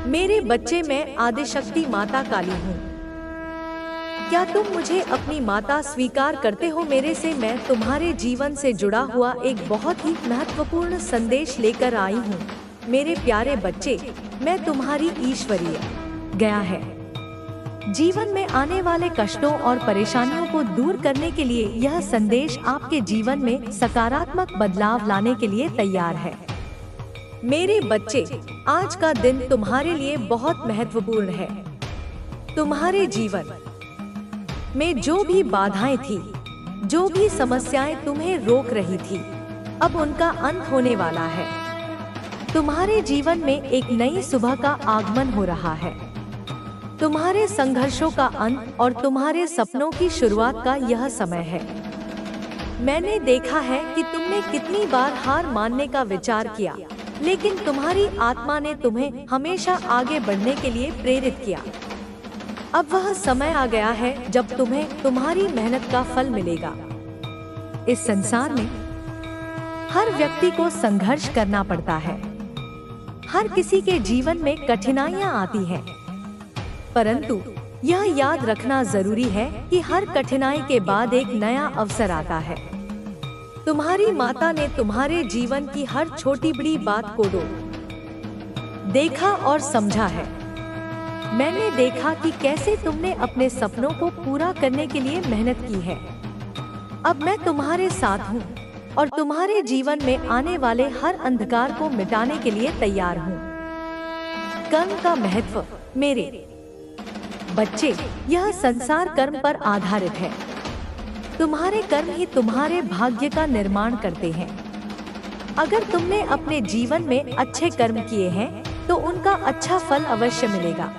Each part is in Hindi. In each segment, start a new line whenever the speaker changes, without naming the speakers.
मेरे बच्चे, मैं आदिशक्ति माता काली हूँ। क्या तुम मुझे अपनी माता स्वीकार करते हो? मेरे से मैं तुम्हारे जीवन से जुड़ा हुआ एक बहुत ही महत्वपूर्ण संदेश लेकर आई हूँ। मेरे प्यारे बच्चे, मैं तुम्हारी ईश्वरीय गया है। जीवन में आने वाले कष्टों और परेशानियों को दूर करने के लिए यह संदेश आपके जीवन में सकारात्मक बदलाव लाने के लिए तैयार है। मेरे बच्चे, आज का दिन तुम्हारे लिए बहुत महत्वपूर्ण है। तुम्हारे जीवन में जो भी बाधाएं थी, जो भी समस्याएं तुम्हें रोक रही थी, अब उनका अंत होने वाला है। तुम्हारे जीवन में एक नई सुबह का आगमन हो रहा है। तुम्हारे संघर्षों का अंत और तुम्हारे सपनों की शुरुआत का यह समय है। मैंने देखा है कि तुमने कितनी बार हार मानने का विचार किया, लेकिन तुम्हारी आत्मा ने तुम्हें हमेशा आगे बढ़ने के लिए प्रेरित किया। अब वह समय आ गया है जब तुम्हें तुम्हारी मेहनत का फल मिलेगा। इस संसार में हर व्यक्ति को संघर्ष करना पड़ता है। हर किसी के जीवन में कठिनाइयां आती हैं, परंतु यह याद रखना जरूरी है कि हर कठिनाई के बाद एक नया अवसर आता है। तुम्हारी माता ने तुम्हारे जीवन की हर छोटी बड़ी बात को देखा और समझा है। मैंने देखा कि कैसे तुमने अपने सपनों को पूरा करने के लिए मेहनत की है। अब मैं तुम्हारे साथ हूँ और तुम्हारे जीवन में आने वाले हर अंधकार को मिटाने के लिए तैयार हूँ। कर्म का महत्व। मेरे बच्चे, यह संसार कर्म पर आधारित है। तुम्हारे कर्म ही तुम्हारे भाग्य का निर्माण करते हैं। अगर तुमने अपने जीवन में अच्छे कर्म किए हैं तो उनका अच्छा फल अवश्य मिलेगा।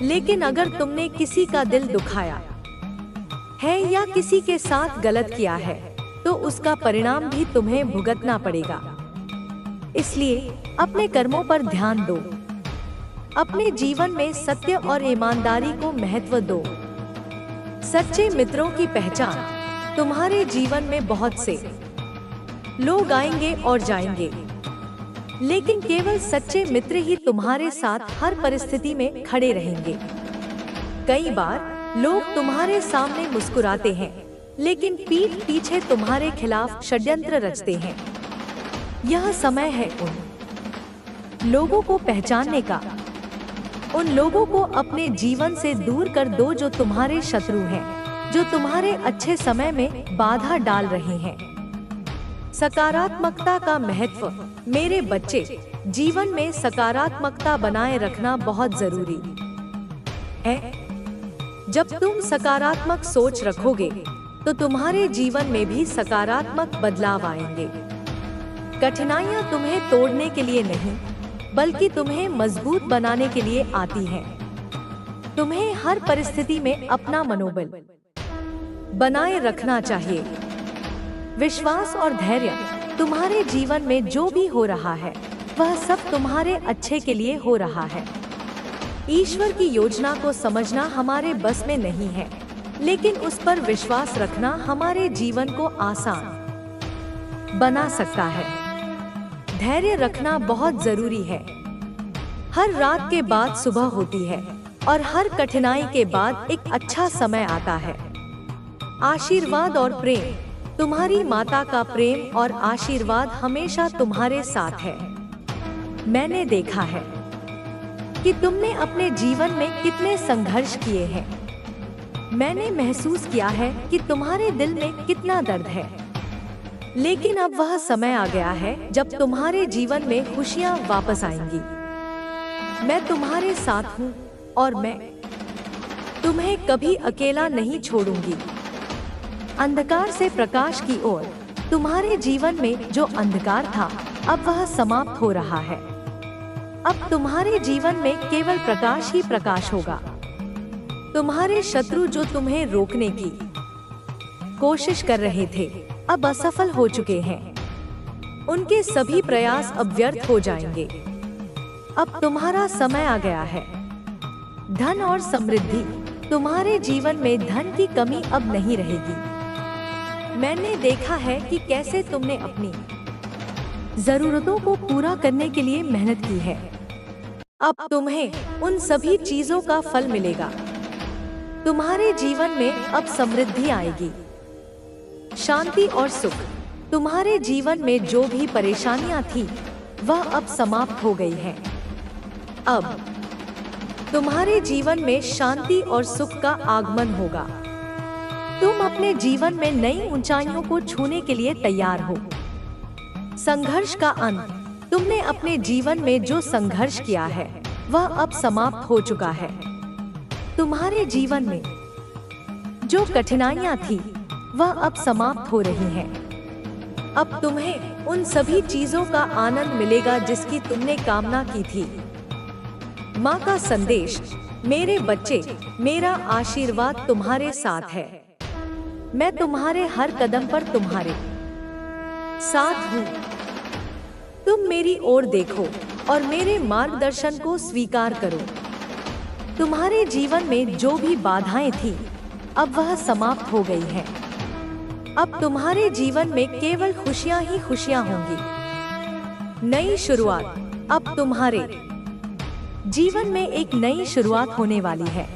लेकिन अगर तुमने किसी का दिल दुखाया है या किसी के साथ गलत किया है तो उसका परिणाम भी तुम्हें भुगतना पड़ेगा। इसलिए अपने कर्मों पर ध्यान दो। अपने जीवन में सत्य और ईमानदारी को महत्व दो। सच्चे मित्रों की पहचान। तुम्हारे जीवन में बहुत से लोग आएंगे और जाएंगे, लेकिन केवल सच्चे मित्र ही तुम्हारे साथ हर परिस्थिति में खड़े रहेंगे। कई बार लोग तुम्हारे सामने मुस्कुराते हैं, लेकिन पीठ पीछे तुम्हारे खिलाफ षड्यंत्र रचते हैं। यह समय है उन लोगों को पहचानने का। उन लोगों को अपने जीवन से दूर कर दो जो तुम्हारे शत्रु हैं, जो तुम्हारे अच्छे समय में बाधा डाल रहे हैं। सकारात्मकता का महत्व। मेरे बच्चे, जीवन में सकारात्मकता बनाए रखना बहुत जरूरी है। जब तुम सकारात्मक सोच रखोगे तो तुम्हारे जीवन में भी सकारात्मक बदलाव आएंगे। कठिनाइयां तुम्हें तोड़ने के लिए नहीं, बल्कि तुम्हें मजबूत बनाने के लिए आती हैं। तुम्हें हर परिस्थिति में अपना मनोबल बनाए रखना चाहिए। विश्वास और धैर्य। तुम्हारे जीवन में जो भी हो रहा है वह सब तुम्हारे अच्छे के लिए हो रहा है। ईश्वर की योजना को समझना हमारे बस में नहीं है, लेकिन उस पर विश्वास रखना हमारे जीवन को आसान बना सकता है। धैर्य रखना बहुत जरूरी है। हर रात के बाद सुबह होती है और हर कठिनाई के बाद एक अच्छा समय आता है। आशीर्वाद और प्रेम। तुम्हारी माता का प्रेम और आशीर्वाद हमेशा तुम्हारे साथ है। मैंने देखा है कि तुमने अपने जीवन में कितने संघर्ष किए हैं। मैंने महसूस किया है कि तुम्हारे दिल में कितना दर्द है, लेकिन अब वह समय आ गया है जब तुम्हारे जीवन में खुशियां वापस आएंगी। मैं तुम्हारे साथ हूँ और मैं तुम्हें कभी अकेला नहीं छोड़ूंगी। अंधकार से प्रकाश की ओर। तुम्हारे जीवन में जो अंधकार था अब वह समाप्त हो रहा है। अब तुम्हारे जीवन में केवल प्रकाश ही प्रकाश होगा। तुम्हारे शत्रु जो तुम्हें रोकने की कोशिश कर रहे थे अब असफल हो चुके हैं। उनके सभी प्रयास अब व्यर्थ हो जाएंगे। अब तुम्हारा समय आ गया है। धन और समृद्धि। तुम्हारे जीवन में धन की कमी अब नहीं रहेगी। मैंने देखा है कि कैसे तुमने अपनी जरूरतों को पूरा करने के लिए मेहनत की है। अब तुम्हें उन सभी चीजों का फल मिलेगा। तुम्हारे जीवन में अब समृद्धि आएगी, शांति और सुख। तुम्हारे जीवन में जो भी परेशानियां थी वह अब समाप्त हो गई हैं। अब तुम्हारे जीवन में शांति और सुख का आगमन होगा। तुम अपने जीवन में नई ऊंचाइयों को छूने के लिए तैयार हो। संघर्ष का अंत। तुमने अपने जीवन में जो संघर्ष किया है वह अब समाप्त हो चुका है। तुम्हारे जीवन में जो कठिनाइयां थी वह अब समाप्त हो रही हैं। अब तुम्हें उन सभी चीजों का आनंद मिलेगा जिसकी तुमने कामना की थी। माँ का संदेश। मेरे बच्चे, मेरा आशीर्वाद तुम्हारे साथ है। मैं तुम्हारे हर कदम पर तुम्हारे साथ हूँ। तुम मेरी ओर देखो और मेरे मार्गदर्शन को स्वीकार करो। तुम्हारे जीवन में जो भी बाधाएं थी अब वह समाप्त हो गई हैं। अब तुम्हारे जीवन में केवल खुशियां ही खुशियां होंगी। नई शुरुआत। अब तुम्हारे जीवन में एक नई शुरुआत होने वाली है।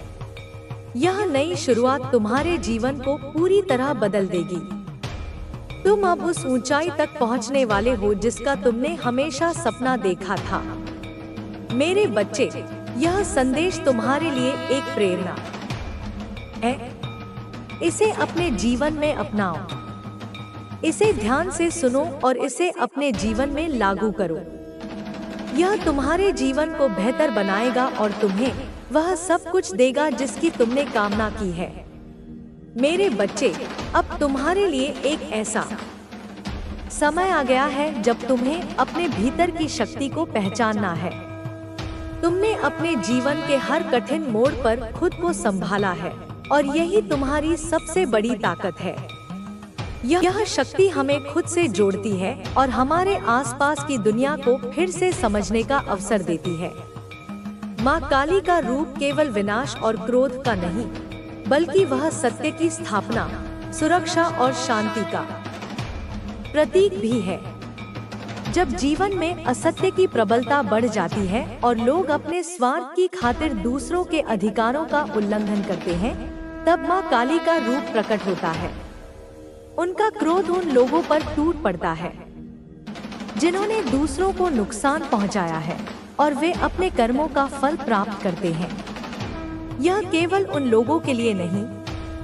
यह नई शुरुआत तुम्हारे जीवन को पूरी तरह बदल देगी। तुम अब उस ऊंचाई तक पहुंचने वाले हो जिसका तुमने हमेशा सपना देखा था। मेरे बच्चे, यह संदेश तुम्हारे लिए एक प्रेरणा है। इसे अपने जीवन में अपनाओ। इसे ध्यान से सुनो और इसे अपने जीवन में लागू करो। यह तुम्हारे जीवन को बेहतर बनाएगा और तुम्हें वह सब कुछ देगा जिसकी तुमने कामना की है। मेरे बच्चे, अब तुम्हारे लिए एक ऐसा समय आ गया है जब तुम्हें अपने भीतर की शक्ति को पहचानना है। तुमने अपने जीवन के हर कठिन मोड़ पर खुद को संभाला है और यही तुम्हारी सबसे बड़ी ताकत है। यह शक्ति हमें खुद से जोड़ती है और हमारे आसपास की दुनिया को फिर से समझने का अवसर देती है। माँ काली का रूप केवल विनाश और क्रोध का नहीं, बल्कि वह सत्य की स्थापना, सुरक्षा और शांति का प्रतीक भी है। जब जीवन में असत्य की प्रबलता बढ़ जाती है और लोग अपने स्वार्थ की खातिर दूसरों के अधिकारों का उल्लंघन करते हैं, तब माँ काली का रूप प्रकट होता है। उनका क्रोध उन लोगों पर टूट पड़ता है जिन्होंने दूसरों को नुकसान पहुंचाया है और वे अपने कर्मों का फल प्राप्त करते हैं। यह केवल उन लोगों के लिए नहीं,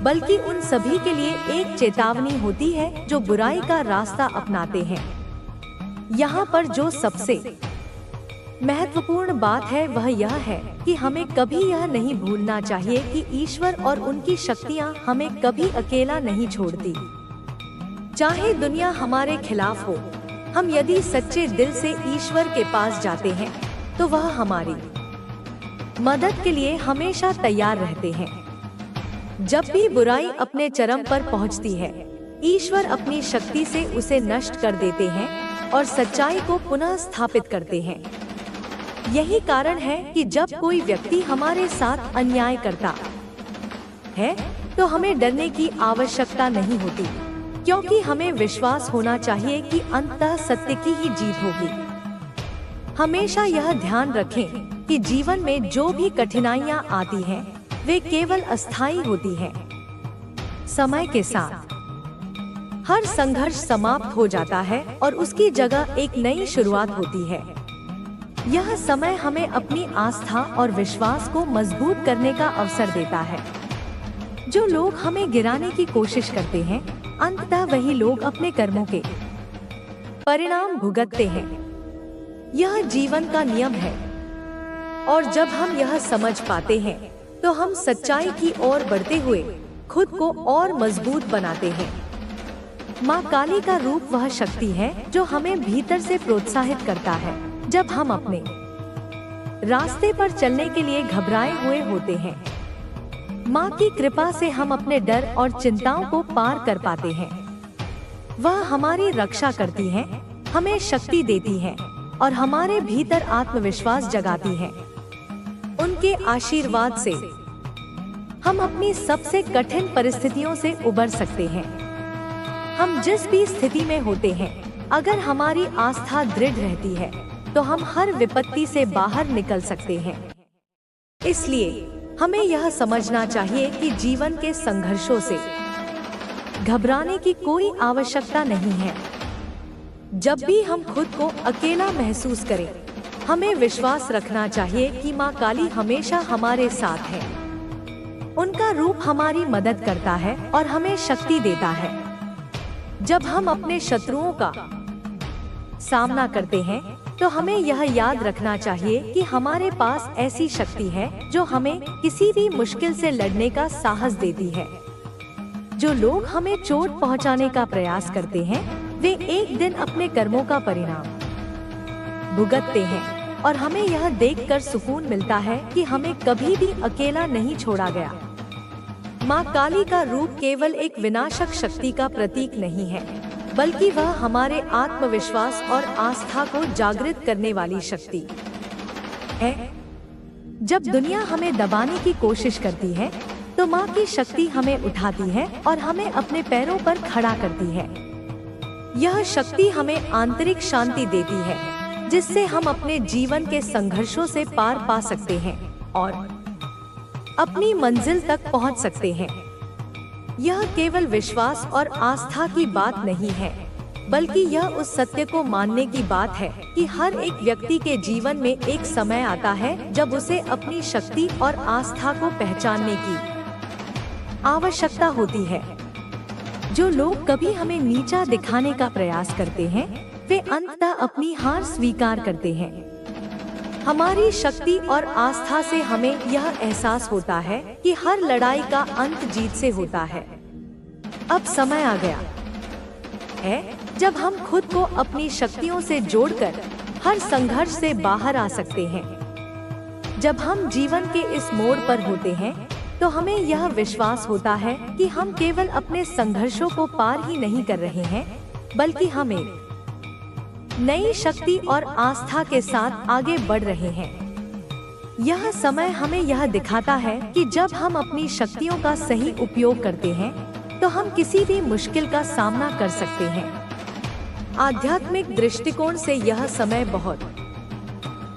बल्कि उन सभी के लिए एक चेतावनी होती है जो बुराई का रास्ता अपनाते हैं। यहाँ पर जो सबसे महत्वपूर्ण बात है वह यह है कि हमें कभी यह नहीं भूलना चाहिए कि ईश्वर और उनकी शक्तियाँ हमें कभी अकेला नहीं छोड़ती। चाहे दुनिया हमारे खिलाफ हो, हम यदि सच्चे दिल से ईश्वर के पास जाते हैं तो वह हमारी मदद के लिए हमेशा तैयार रहते हैं। जब भी बुराई अपने चरम पर पहुंचती है, ईश्वर अपनी शक्ति से उसे नष्ट कर देते हैं और सच्चाई को पुनः स्थापित करते हैं। यही कारण है कि जब कोई व्यक्ति हमारे साथ अन्याय करता है तो हमें डरने की आवश्यकता नहीं होती, क्योंकि हमें विश्वास होना चाहिए कि अंततः सत्य की ही जीत होगी। हमेशा यह ध्यान रखें कि जीवन में जो भी कठिनाइयां आती हैं, वे केवल अस्थायी होती हैं। समय के साथ हर संघर्ष समाप्त हो जाता है और उसकी जगह एक नई शुरुआत होती है। यह समय हमें अपनी आस्था और विश्वास को मजबूत करने का अवसर देता है। जो लोग हमें गिराने की कोशिश करते हैं, अंततः वही लोग अपने कर्मों के परिणाम भुगतते हैं। यह जीवन का नियम है और जब हम यह समझ पाते हैं तो हम सच्चाई की ओर बढ़ते हुए खुद को और मजबूत बनाते हैं। माँ काली का रूप वह शक्ति है जो हमें भीतर से प्रोत्साहित करता है जब हम अपने रास्ते पर चलने के लिए घबराए हुए होते हैं। माँ की कृपा से हम अपने डर और चिंताओं को पार कर पाते हैं। वह हमारी रक्षा करती हैं, हमें शक्ति देती हैं और हमारे भीतर आत्मविश्वास जगाती हैं। उनके आशीर्वाद से हम अपनी सबसे कठिन परिस्थितियों से उबर सकते हैं। हम जिस भी स्थिति में होते हैं, अगर हमारी आस्था दृढ़ रहती है तो हम हर विपत्ति से बाहर निकल सकते हैं। इसलिए हमें यह समझना चाहिए कि जीवन के संघर्षों से घबराने की कोई आवश्यकता नहीं है। जब भी हम खुद को अकेला महसूस करें, हमें विश्वास रखना चाहिए कि माँ काली हमेशा हमारे साथ है। उनका रूप हमारी मदद करता है और हमें शक्ति देता है। जब हम अपने शत्रुओं का सामना करते हैं, तो हमें यह याद रखना चाहिए कि हमारे पास ऐसी शक्ति है जो हमें किसी भी मुश्किल से लड़ने का साहस देती है। जो लोग हमें चोट पहुंचाने का प्रयास करते हैं, वे एक दिन अपने कर्मों का परिणाम भुगतते हैं और हमें यह देखकर सुकून मिलता है कि हमें कभी भी अकेला नहीं छोड़ा गया। माँ काली का रूप केवल एक विनाशक शक्ति का प्रतीक नहीं है, बल्कि वह हमारे आत्मविश्वास और आस्था को जागृत करने वाली शक्ति है। जब दुनिया हमें दबाने की कोशिश करती है, तो माँ की शक्ति हमें उठाती है और हमें अपने पैरों पर खड़ा करती है। यह शक्ति हमें आंतरिक शांति देती है, जिससे हम अपने जीवन के संघर्षों से पार पा सकते हैं और अपनी मंजिल तक पहुंच सकते हैं। यह केवल विश्वास और आस्था की बात नहीं है, बल्कि यह उस सत्य को मानने की बात है कि हर एक व्यक्ति के जीवन में एक समय आता है जब उसे अपनी शक्ति और आस्था को पहचानने की आवश्यकता होती है। जो लोग कभी हमें नीचा दिखाने का प्रयास करते हैं, वे अंततः अपनी हार स्वीकार करते हैं। हमारी शक्ति और आस्था से हमें यह एहसास होता है कि हर लड़ाई का अंत जीत से होता है। अब समय आ गया है जब हम खुद को अपनी शक्तियों से जोड़कर हर संघर्ष से बाहर आ सकते हैं। जब हम जीवन के इस मोड़ पर होते हैं, तो हमें यह विश्वास होता है कि हम केवल अपने संघर्षों को पार ही नहीं कर रहे हैं, बल्कि हम एक नई शक्ति और आस्था के साथ आगे बढ़ रहे हैं। यह समय हमें यह दिखाता है कि जब हम अपनी शक्तियों का सही उपयोग करते हैं, तो हम किसी भी मुश्किल का सामना कर सकते हैं। आध्यात्मिक दृष्टिकोण से यह समय बहुत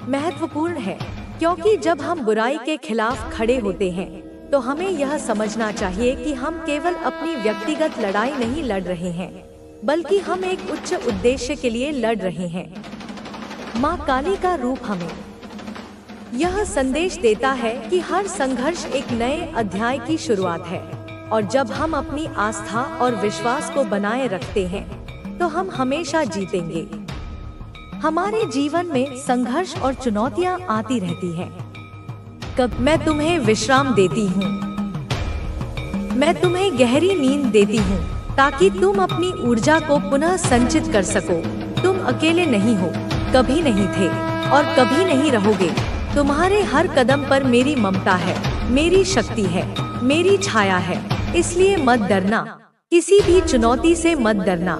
महत्वपूर्ण है, क्योंकि जब हम बुराई के खिलाफ खड़े होते हैं, तो हमें यह समझना चाहिए कि हम केवल अपनी व्यक्तिगत लड़ाई नहीं लड़ रहे हैं, बल्कि हम एक उच्च उद्देश्य के लिए लड़ रहे हैं। माँ काली का रूप हमें यह संदेश देता है कि हर संघर्ष एक नए अध्याय की शुरुआत है, और जब हम अपनी आस्था और विश्वास को बनाए रखते हैं, तो हम हमेशा जीतेंगे। हमारे जीवन में संघर्ष और चुनौतियाँ आती रहती हैं। कब मैं तुम्हें विश्राम देती हूँ, मैं तुम्हें गहरी नींद देती हूँ, ताकि तुम अपनी ऊर्जा को पुनः संचित कर सको। तुम अकेले नहीं हो, कभी नहीं थे और कभी नहीं रहोगे। तुम्हारे हर कदम पर मेरी ममता है, मेरी शक्ति है, मेरी छाया है। इसलिए मत डरना, किसी भी चुनौती से मत डरना,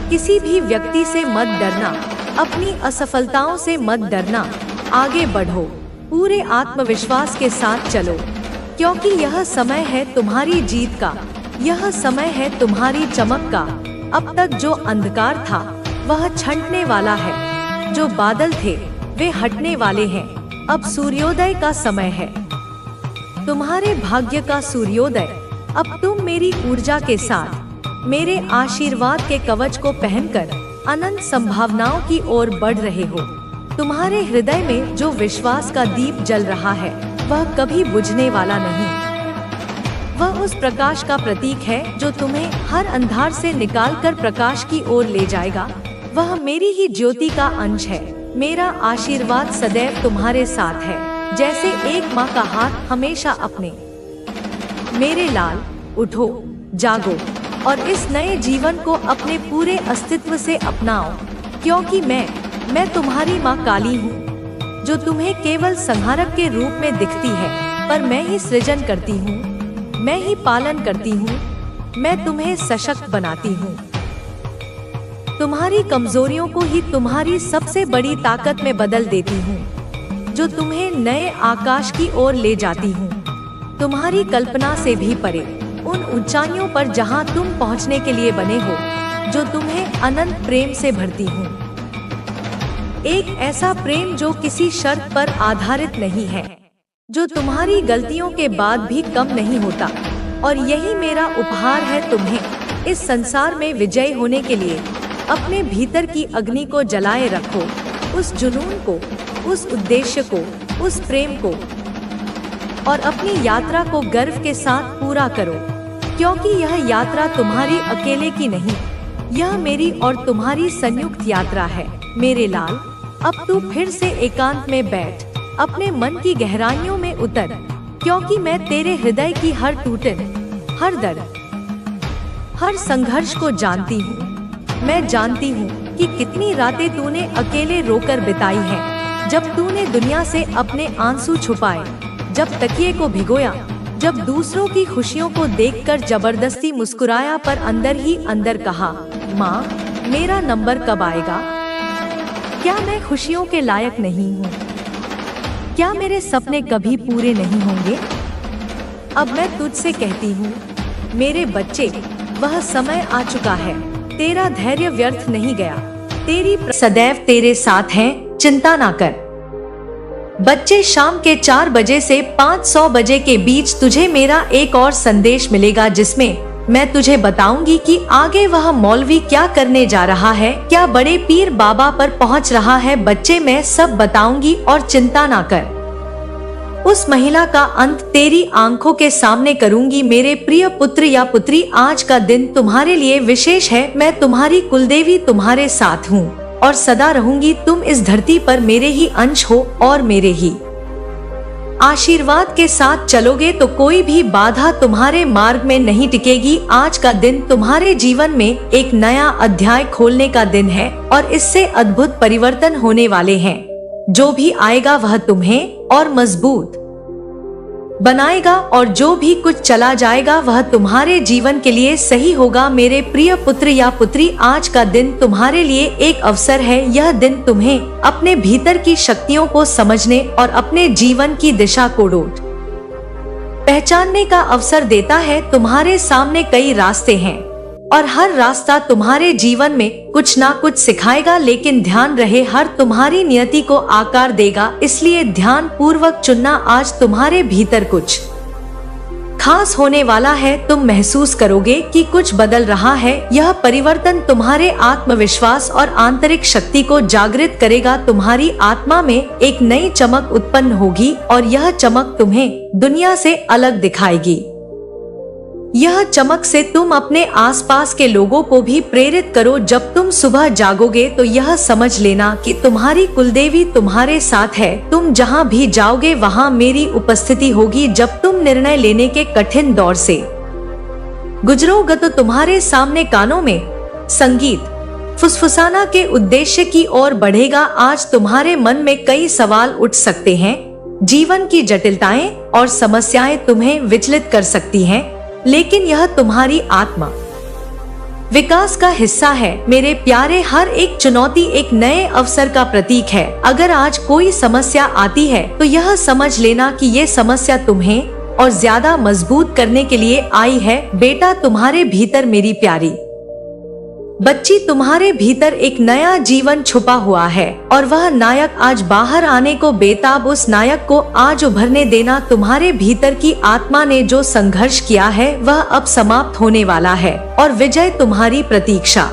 किसी भी व्यक्ति से मत डरना, अपनी असफलताओं से मत डरना। आगे बढ़ो, पूरे आत्मविश्वास के साथ चलो, क्योंकि यह समय है तुम्हारी जीत का, यह समय है तुम्हारी चमक का। अब तक जो अंधकार था वह छंटने वाला है, जो बादल थे वे हटने वाले हैं। अब सूर्योदय का समय है, तुम्हारे भाग्य का सूर्योदय। अब तुम मेरी ऊर्जा के साथ, मेरे आशीर्वाद के कवच को पहनकर अनंत संभावनाओं की ओर बढ़ रहे हो। तुम्हारे हृदय में जो विश्वास का दीप जल रहा है, वह कभी बुझने वाला नहीं। वह उस प्रकाश का प्रतीक है जो तुम्हें हर अंधार से निकालकर प्रकाश की ओर ले जाएगा। वह मेरी ही ज्योति का अंश है। मेरा आशीर्वाद सदैव तुम्हारे साथ है, जैसे एक माँ का हाथ हमेशा अपने। मेरे लाल, उठो, जागो और इस नए जीवन को अपने पूरे अस्तित्व से अपनाओ, क्योंकि मैं तुम्हारी माँ काली हूँ, जो तुम्हें केवल संहारक के रूप में दिखती है, पर मैं ही सृजन करती हूँ, मैं ही पालन करती हूँ, मैं तुम्हें सशक्त बनाती हूँ। तुम्हारी कमजोरियों को ही तुम्हारी सबसे बड़ी ताकत में बदल देती हूँ, जो तुम्हें नए आकाश की ओर ले जाती हूँ, तुम्हारी कल्पना से भी परे, उन ऊंचाइयों पर जहाँ तुम पहुँचने के लिए बने हो, जो तुम्हें अनंत प्रेम से भरती हूँ। एक ऐसा प्रेम जो किसी शर्त पर आधारित नहीं है, जो तुम्हारी गलतियों के बाद भी कम नहीं होता। और यही मेरा उपहार है तुम्हें। इस संसार में विजयी होने के लिए अपने भीतर की अग्नि को जलाए रखो, उस जुनून को, उस उद्देश्य को, उस प्रेम को, और अपनी यात्रा को गर्व के साथ पूरा करो, क्योंकि यह यात्रा तुम्हारी अकेले की नहीं, यह मेरी और तुम्हारी संयुक्त यात्रा है। मेरे लाल, अब तू फिर से एकांत में बैठ, अपने मन की गहराइयों में उतर, क्योंकि मैं तेरे हृदय की हर टूटन, हर दर्द, हर संघर्ष को जानती हूँ। मैं जानती हूँ कि कितनी रातें तूने अकेले रोकर बिताई हैं, जब तूने दुनिया से अपने आंसू छुपाए, जब तकिए को भिगोया, जब दूसरों की खुशियों को देखकर जबरदस्ती मुस्कुराया, पर अंदर ही अंदर कहा, माँ, मेरा नंबर कब आएगा? क्या मैं खुशियों के लायक नहीं हूँ? क्या मेरे सपने कभी पूरे नहीं होंगे? अब मैं तुझसे कहती हूँ, मेरे बच्चे, वह समय आ चुका है। तेरा धैर्य व्यर्थ नहीं गया, तेरी सदैव तेरे साथ है, चिंता ना कर। बच्चे, शाम के 4 बजे से 500 बजे के बीच तुझे मेरा एक और संदेश मिलेगा, जिसमें मैं तुझे बताऊंगी कि आगे वह मौलवी क्या करने जा रहा है, क्या बड़े पीर बाबा पर पहुंच रहा है। बच्चे, मैं सब बताऊंगी और चिंता ना कर। उस महिला का अंत तेरी आंखों के सामने करूंगी। मेरे प्रिय पुत्र या पुत्री, आज का दिन तुम्हारे लिए विशेष है। मैं तुम्हारी कुलदेवी तुम्हारे साथ हूँ और सदा रहूंगी। तुम इस धरती पर मेरे ही अंश हो और मेरे ही आशीर्वाद के साथ चलोगे तो कोई भी बाधा तुम्हारे मार्ग में नहीं टिकेगी। आज का दिन तुम्हारे जीवन में एक नया अध्याय खोलने का दिन है और इससे अद्भुत परिवर्तन होने वाले हैं। जो भी आएगा वह तुम्हें और मजबूत बनाएगा, और जो भी कुछ चला जाएगा वह तुम्हारे जीवन के लिए सही होगा। मेरे प्रिय पुत्र या पुत्री, आज का दिन तुम्हारे लिए एक अवसर है। यह दिन तुम्हें अपने भीतर की शक्तियों को समझने और अपने जीवन की दिशा को पहचानने का अवसर देता है। तुम्हारे सामने कई रास्ते हैं और हर रास्ता तुम्हारे जीवन में कुछ ना कुछ सिखाएगा, लेकिन ध्यान रहे, हर तुम्हारी नियति को आकार देगा। इसलिए ध्यान पूर्वक चुनना। आज तुम्हारे भीतर कुछ खास होने वाला है। तुम महसूस करोगे कि कुछ बदल रहा है। यह परिवर्तन तुम्हारे आत्मविश्वास और आंतरिक शक्ति को जागृत करेगा। तुम्हारी आत्मा में एक नई चमक उत्पन्न होगी और यह चमक तुम्हें दुनिया से अलग दिखाएगी। यह चमक से तुम अपने आसपास के लोगों को भी प्रेरित करो। जब तुम सुबह जागोगे तो यह समझ लेना कि तुम्हारी कुलदेवी तुम्हारे साथ है। तुम जहाँ भी जाओगे वहाँ मेरी उपस्थिति होगी। जब तुम निर्णय लेने के कठिन दौर से गुजरोगे तो तुम्हारे सामने कानों में संगीत फुसफुसाना के उद्देश्य की ओर बढ़ेगा। आज तुम्हारे मन में कई सवाल उठ सकते हैं। जीवन की जटिलताएं और समस्याएं तुम्हें विचलित कर सकती हैं, लेकिन यह तुम्हारी आत्मा विकास का हिस्सा है। मेरे प्यारे, हर एक चुनौती एक नए अवसर का प्रतीक है। अगर आज कोई समस्या आती है तो यह समझ लेना कि ये समस्या तुम्हें और ज्यादा मजबूत करने के लिए आई है। बेटा, तुम्हारे भीतर, मेरी प्यारी बच्ची, तुम्हारे भीतर एक नया जीवन छुपा हुआ है और वह नायक आज बाहर आने को बेताब। उस नायक को आज उभरने देना। तुम्हारे भीतर की आत्मा ने जो संघर्ष किया है वह अब समाप्त होने वाला है और विजय तुम्हारी प्रतीक्षा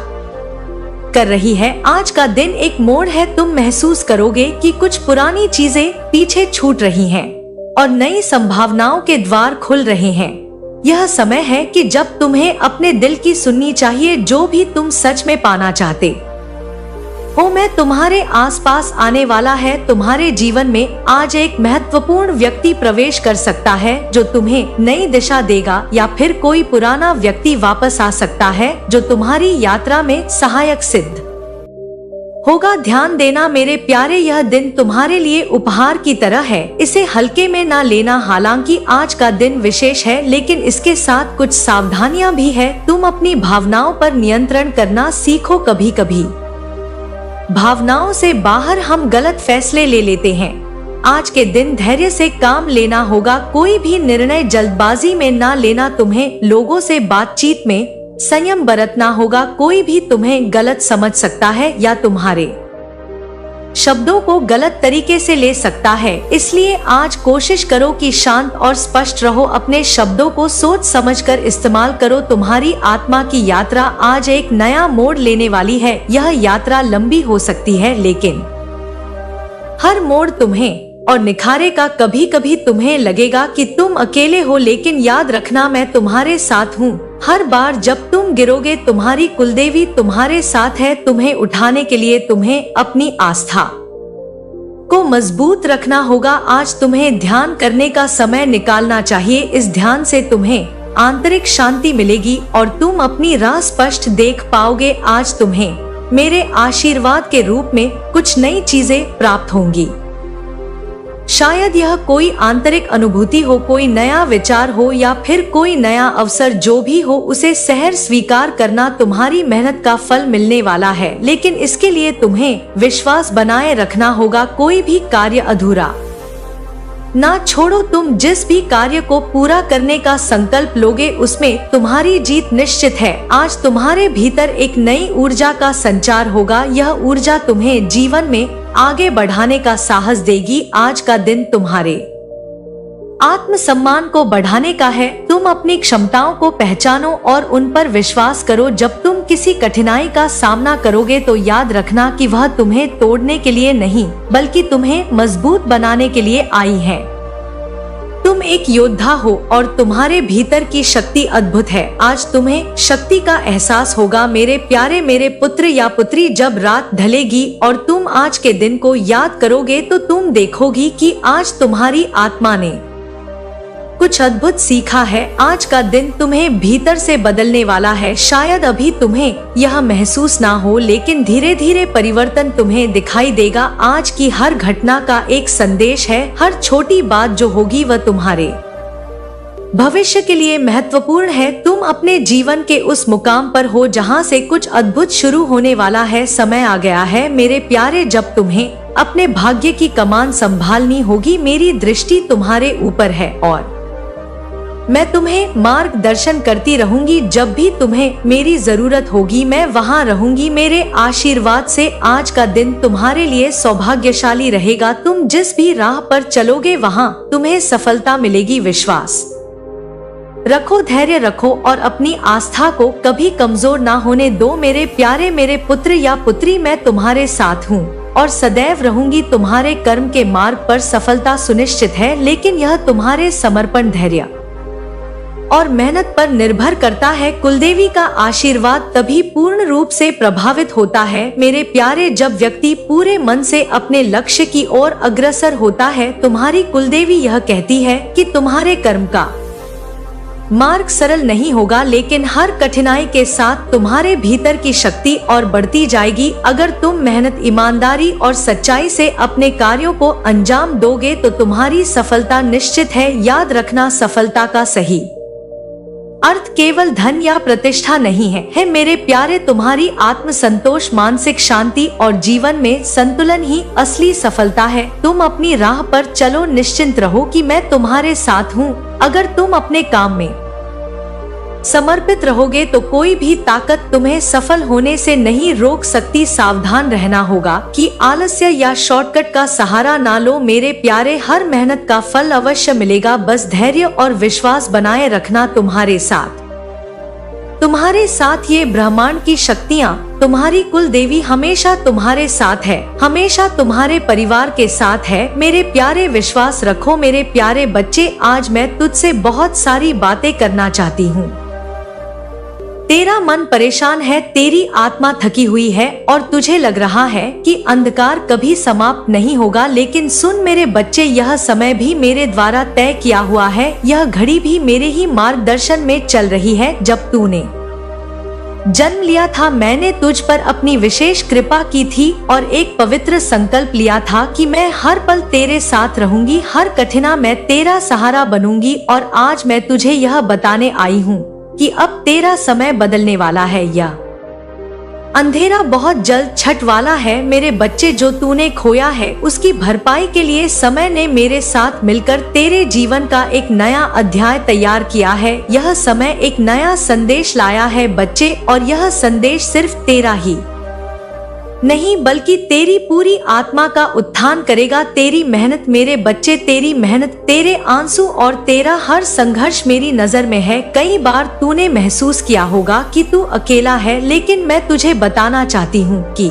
कर रही है। आज का दिन एक मोड़ है। तुम महसूस करोगे कि कुछ पुरानी चीजें पीछे छूट रही हैं और नई संभावनाओं के द्वार खुल रहे हैं। यह समय है कि जब तुम्हें अपने दिल की सुननी चाहिए, जो भी तुम सच में पाना चाहते हो। मैं तुम्हारे आसपास आने वाला है। तुम्हारे जीवन में आज एक महत्वपूर्ण व्यक्ति प्रवेश कर सकता है जो तुम्हें नई दिशा देगा, या फिर कोई पुराना व्यक्ति वापस आ सकता है जो तुम्हारी यात्रा में सहायक सिद्ध होगा। ध्यान देना मेरे प्यारे, यह दिन तुम्हारे लिए उपहार की तरह है। इसे हल्के में ना लेना। हालांकि आज का दिन विशेष है, लेकिन इसके साथ कुछ सावधानियां भी है। तुम अपनी भावनाओं पर नियंत्रण करना सीखो। कभी कभी भावनाओं से बाहर हम गलत फैसले ले लेते हैं। आज के दिन धैर्य से काम लेना होगा। कोई भी निर्णय जल्दबाजी में ना लेना। तुम्हें लोगों से बातचीत में संयम बरतना होगा। कोई भी तुम्हें गलत समझ सकता है या तुम्हारे शब्दों को गलत तरीके से ले सकता है। इसलिए आज कोशिश करो कि शांत और स्पष्ट रहो। अपने शब्दों को सोच समझकर इस्तेमाल करो। तुम्हारी आत्मा की यात्रा आज एक नया मोड़ लेने वाली है। यह यात्रा लंबी हो सकती है, लेकिन हर मोड़ तुम्हें और निखारेगा। कभी कभी तुम्हें लगेगा कि तुम अकेले हो, लेकिन याद रखना मैं तुम्हारे साथ हूँ। हर बार जब तुम गिरोगे तुम्हारी कुलदेवी तुम्हारे साथ है। तुम्हें उठाने के लिए तुम्हें अपनी आस्था को मजबूत रखना होगा। आज तुम्हें ध्यान करने का समय निकालना चाहिए। इस ध्यान से तुम्हें आंतरिक शांति मिलेगी और तुम अपनी राह स्पष्ट देख पाओगे। आज तुम्हें मेरे आशीर्वाद के रूप में कुछ नई चीजें प्राप्त होंगी। शायद यह कोई आंतरिक अनुभूति हो, कोई नया विचार हो या फिर कोई नया अवसर। जो भी हो उसे सहर्ष स्वीकार करना। तुम्हारी मेहनत का फल मिलने वाला है, लेकिन इसके लिए तुम्हें विश्वास बनाए रखना होगा। कोई भी कार्य अधूरा ना छोड़ो। तुम जिस भी कार्य को पूरा करने का संकल्प लोगे उसमें तुम्हारी जीत निश्चित है। आज तुम्हारे भीतर एक नई ऊर्जा का संचार होगा। यह ऊर्जा तुम्हें जीवन में आगे बढ़ाने का साहस देगी। आज का दिन तुम्हारे आत्मसम्मान को बढ़ाने का है। तुम अपनी क्षमताओं को पहचानो और उन पर विश्वास करो। जब तुम किसी कठिनाई का सामना करोगे तो याद रखना कि वह तुम्हें तोड़ने के लिए नहीं, बल्कि तुम्हें मजबूत बनाने के लिए आई है। तुम एक योद्धा हो और तुम्हारे भीतर की शक्ति अद्भुत है। आज तुम्हें शक्ति का एहसास होगा। मेरे प्यारे मेरे पुत्र या पुत्री, जब रात ढलेगी और तुम आज के दिन को याद करोगे तो तुम देखोगी कि आज तुम्हारी आत्मा ने कुछ अद्भुत सीखा है। आज का दिन तुम्हें भीतर से बदलने वाला है। शायद अभी तुम्हें यह महसूस ना हो, लेकिन धीरे धीरे परिवर्तन तुम्हें दिखाई देगा। आज की हर घटना का एक संदेश है। हर छोटी बात जो होगी वह तुम्हारे भविष्य के लिए महत्वपूर्ण है। तुम अपने जीवन के उस मुकाम पर हो जहां से कुछ अद्भुत शुरू होने वाला है। समय आ गया है मेरे प्यारे, जब तुम्हें अपने भाग्य की कमान संभालनी होगी। मेरी दृष्टि तुम्हारे ऊपर है और मैं तुम्हें मार्गदर्शन करती रहूंगी। जब भी तुम्हें मेरी जरूरत होगी मैं वहां रहूंगी। मेरे आशीर्वाद से आज का दिन तुम्हारे लिए सौभाग्यशाली रहेगा। तुम जिस भी राह पर चलोगे वहां तुम्हें सफलता मिलेगी। विश्वास रखो, धैर्य रखो और अपनी आस्था को कभी कमजोर ना होने दो। मेरे प्यारे मेरे पुत्र या पुत्री, मैं तुम्हारे साथ हूँ और सदैव रहूंगी। तुम्हारे कर्म के मार्ग पर सफलता सुनिश्चित है, लेकिन यह तुम्हारे समर्पण, धैर्य और मेहनत पर निर्भर करता है। कुलदेवी का आशीर्वाद तभी पूर्ण रूप से प्रभावित होता है मेरे प्यारे, जब व्यक्ति पूरे मन से अपने लक्ष्य की ओर अग्रसर होता है। तुम्हारी कुलदेवी यह कहती है कि तुम्हारे कर्म का मार्ग सरल नहीं होगा, लेकिन हर कठिनाई के साथ तुम्हारे भीतर की शक्ति और बढ़ती जाएगी। अगर तुम मेहनत, ईमानदारी और सच्चाई से अपने कार्यों को अंजाम दोगे तो तुम्हारी सफलता निश्चित है। याद रखना, सफलता का सही अर्थ केवल धन या प्रतिष्ठा नहीं है मेरे प्यारे। तुम्हारी आत्म संतोष, मानसिक शांति और जीवन में संतुलन ही असली सफलता है। तुम अपनी राह पर चलो, निश्चिंत रहो कि मैं तुम्हारे साथ हूँ। अगर तुम अपने काम में समर्पित रहोगे तो कोई भी ताकत तुम्हें सफल होने से नहीं रोक सकती। सावधान रहना होगा कि आलस्य या शॉर्टकट का सहारा ना लो मेरे प्यारे। हर मेहनत का फल अवश्य मिलेगा। बस धैर्य और विश्वास बनाए रखना। तुम्हारे साथ ये ब्रह्मांड की शक्तियाँ, तुम्हारी कुल देवी हमेशा तुम्हारे साथ है, हमेशा तुम्हारे परिवार के साथ है मेरे प्यारे। विश्वास रखो मेरे प्यारे बच्चे। आज मैं तुझसे बहुत सारी बातें करना चाहती हूँ। तेरा मन परेशान है, तेरी आत्मा थकी हुई है और तुझे लग रहा है कि अंधकार कभी समाप्त नहीं होगा, लेकिन सुन मेरे बच्चे, यह समय भी मेरे द्वारा तय किया हुआ है। यह घड़ी भी मेरे ही मार्गदर्शन में चल रही है। जब तूने जन्म लिया था मैंने तुझ पर अपनी विशेष कृपा की थी और एक पवित्र संकल्प लिया था कि मैं हर पल तेरे साथ रहूंगी, हर कठिना मैं तेरा सहारा बनूंगी। और आज मैं तुझे यह बताने आई हूँ कि अब तेरा समय बदलने वाला है। यह अंधेरा बहुत जल्द छट वाला है मेरे बच्चे। जो तूने खोया है उसकी भरपाई के लिए समय ने मेरे साथ मिलकर तेरे जीवन का एक नया अध्याय तैयार किया है। यह समय एक नया संदेश लाया है बच्चे, और यह संदेश सिर्फ तेरा ही नहीं बल्कि तेरी पूरी आत्मा का उत्थान करेगा। तेरी मेहनत मेरे बच्चे, तेरी मेहनत, तेरे आंसू और तेरा हर संघर्ष मेरी नजर में है। कई बार तूने महसूस किया होगा कि तू अकेला है, लेकिन मैं तुझे बताना चाहती हूँ कि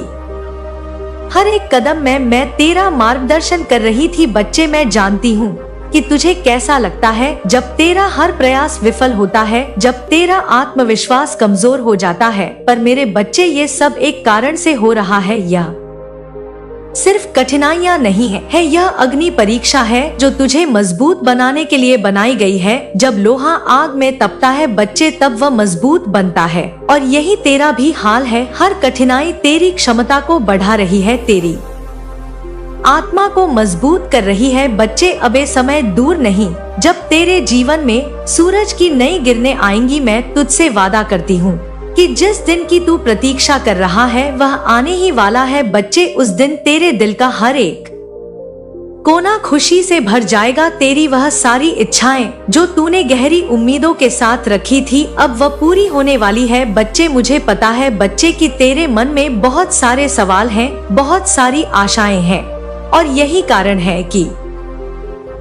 हर एक कदम में मैं तेरा मार्गदर्शन कर रही थी। बच्चे, मैं जानती हूँ कि तुझे कैसा लगता है जब तेरा हर प्रयास विफल होता है, जब तेरा आत्मविश्वास कमजोर हो जाता है। पर मेरे बच्चे, ये सब एक कारण से हो रहा है। यह सिर्फ कठिनाइयाँ नहीं है, यह अग्नि परीक्षा है जो तुझे मजबूत बनाने के लिए बनाई गई है। जब लोहा आग में तपता है बच्चे, तब वह मजबूत बनता है। और यही तेरा भी हाल है। हर कठिनाई तेरी क्षमता को बढ़ा रही है, तेरी आत्मा को मजबूत कर रही है। बच्चे, अब ये समय दूर नहीं जब तेरे जीवन में सूरज की नई किरणें आएंगी। मैं तुझसे वादा करती हूँ कि जिस दिन की तू प्रतीक्षा कर रहा है वह आने ही वाला है। बच्चे, उस दिन तेरे दिल का हर एक कोना खुशी से भर जाएगा। तेरी वह सारी इच्छाएं जो तूने गहरी उम्मीदों के साथ रखी थी, अब वह पूरी होने वाली है। बच्चे, मुझे पता है बच्चे कि तेरे मन में बहुत सारे सवाल हैं, बहुत सारी आशाएं हैं, और यही कारण है कि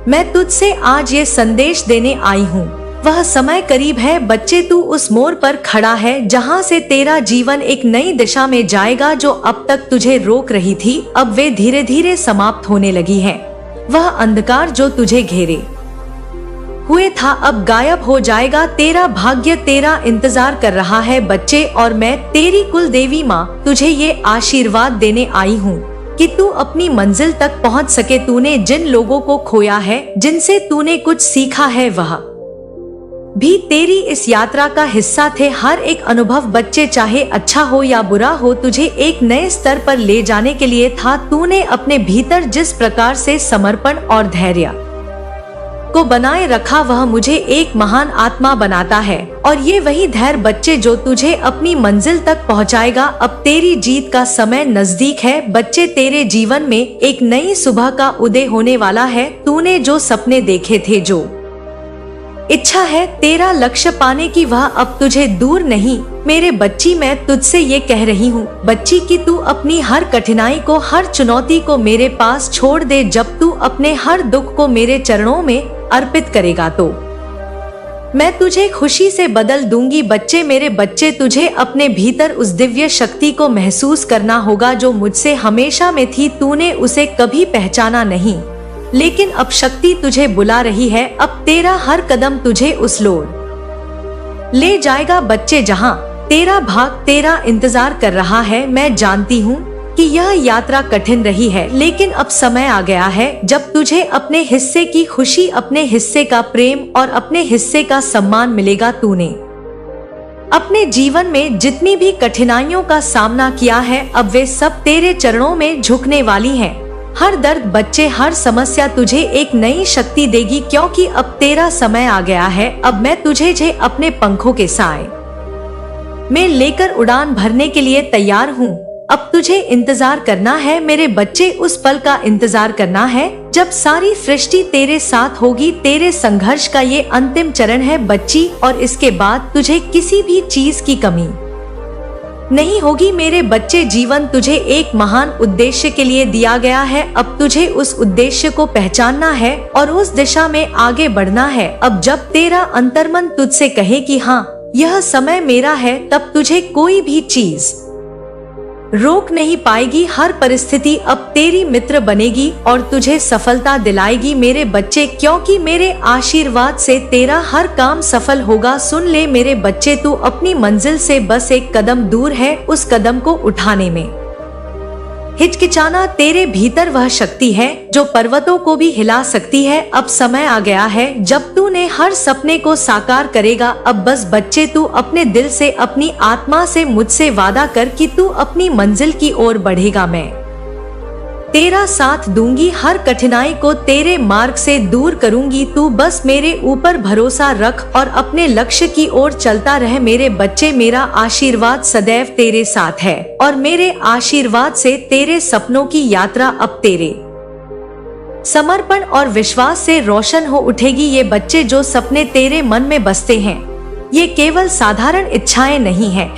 मैं तुझसे आज ये संदेश देने आई हूँ। वह समय करीब है बच्चे, तू उस मोड़ पर खड़ा है जहाँ से तेरा जीवन एक नई दिशा में जाएगा। जो अब तक तुझे रोक रही थी, अब वे धीरे धीरे समाप्त होने लगी है। वह अंधकार जो तुझे घेरे हुए था अब गायब हो जाएगा। तेरा भाग्य तेरा इंतजार कर रहा है बच्चे, और मैं तेरी कुल देवी माँ तुझे ये आशीर्वाद देने आई हूँ कि तू अपनी मंजिल तक पहुंच सके। तूने जिन लोगों को खोया है, जिनसे तूने कुछ सीखा है, वह भी तेरी इस यात्रा का हिस्सा थे। हर एक अनुभव बच्चे, चाहे अच्छा हो या बुरा हो, तुझे एक नए स्तर पर ले जाने के लिए था। तूने अपने भीतर जिस प्रकार से समर्पण और धैर्य को बनाए रखा, वह मुझे एक महान आत्मा बनाता है। और ये वही धैर्य बच्चे जो तुझे अपनी मंजिल तक पहुंचाएगा। अब तेरी जीत का समय नजदीक है बच्चे, तेरे जीवन में एक नई सुबह का उदय होने वाला है। तूने जो सपने देखे थे, जो इच्छा है तेरा लक्ष्य पाने की, वह अब तुझे दूर नहीं। मेरे बच्ची, मैं तुझसे ये कह रही हूँ बच्ची कि तू अपनी हर कठिनाई को, हर चुनौती को मेरे पास छोड़ दे। जब तू अपने हर दुख को मेरे चरणों में अर्पित करेगा तो मैं तुझे खुशी से बदल दूंगी। बच्चे, मेरे बच्चे, तुझे अपने भीतर उस दिव्य शक्ति को महसूस करना होगा जो मुझसे हमेशा में थी। तूने उसे कभी पहचाना नहीं, लेकिन अब शक्ति तुझे बुला रही है। अब तेरा हर कदम तुझे उस लोर ले जाएगा बच्चे, जहां तेरा भाग तेरा इंतजार कर रहा है। मैं जानती हूँ कि यह यात्रा कठिन रही है, लेकिन अब समय आ गया है जब तुझे अपने हिस्से की खुशी, अपने हिस्से का प्रेम और अपने हिस्से का सम्मान मिलेगा। तूने अपने जीवन में जितनी भी कठिनाइयों का सामना किया है, अब वे सब तेरे चरणों में झुकने वाली हैं। हर दर्द बच्चे, हर समस्या तुझे एक नई शक्ति देगी, क्योंकि अब तेरा समय आ गया है। अब मैं तुझे अपने पंखों के साए में लेकर उड़ान भरने के लिए तैयार हूँ। अब तुझे इंतजार करना है मेरे बच्चे, उस पल का इंतजार करना है जब सारी सृष्टि तेरे साथ होगी। तेरे संघर्ष का ये अंतिम चरण है बच्ची, और इसके बाद तुझे किसी भी चीज की कमी नहीं होगी। मेरे बच्चे, जीवन तुझे एक महान उद्देश्य के लिए दिया गया है। अब तुझे उस उद्देश्य को पहचानना है और उस दिशा में आगे बढ़ना है। अब जब तेरा अंतर्मन तुझसे कहे कि हाँ, यह समय मेरा है, तब तुझे कोई भी चीज रोक नहीं पाएगी। हर परिस्थिति अब तेरी मित्र बनेगी और तुझे सफलता दिलाएगी मेरे बच्चे, क्योंकि मेरे आशीर्वाद से तेरा हर काम सफल होगा। सुन ले मेरे बच्चे, तू अपनी मंजिल से बस एक कदम दूर है। उस कदम को उठाने में हिचकिचाना, तेरे भीतर वह शक्ति है जो पर्वतों को भी हिला सकती है। अब समय आ गया है जब तूने हर सपने को साकार करेगा। अब बस बच्चे, तू अपने दिल से, अपनी आत्मा से मुझसे वादा कर कि तू अपनी मंजिल की ओर बढ़ेगा। मैं तेरा साथ दूंगी, हर कठिनाई को तेरे मार्ग से दूर करूंगी। तू बस मेरे ऊपर भरोसा रख और अपने लक्ष्य की ओर चलता रह मेरे बच्चे। मेरा आशीर्वाद सदैव तेरे साथ है और मेरे आशीर्वाद से तेरे सपनों की यात्रा अब तेरे समर्पण और विश्वास से रोशन हो उठेगी। ये बच्चे, जो सपने तेरे मन में बसते हैं, ये केवल साधारण इच्छाएं नहीं है।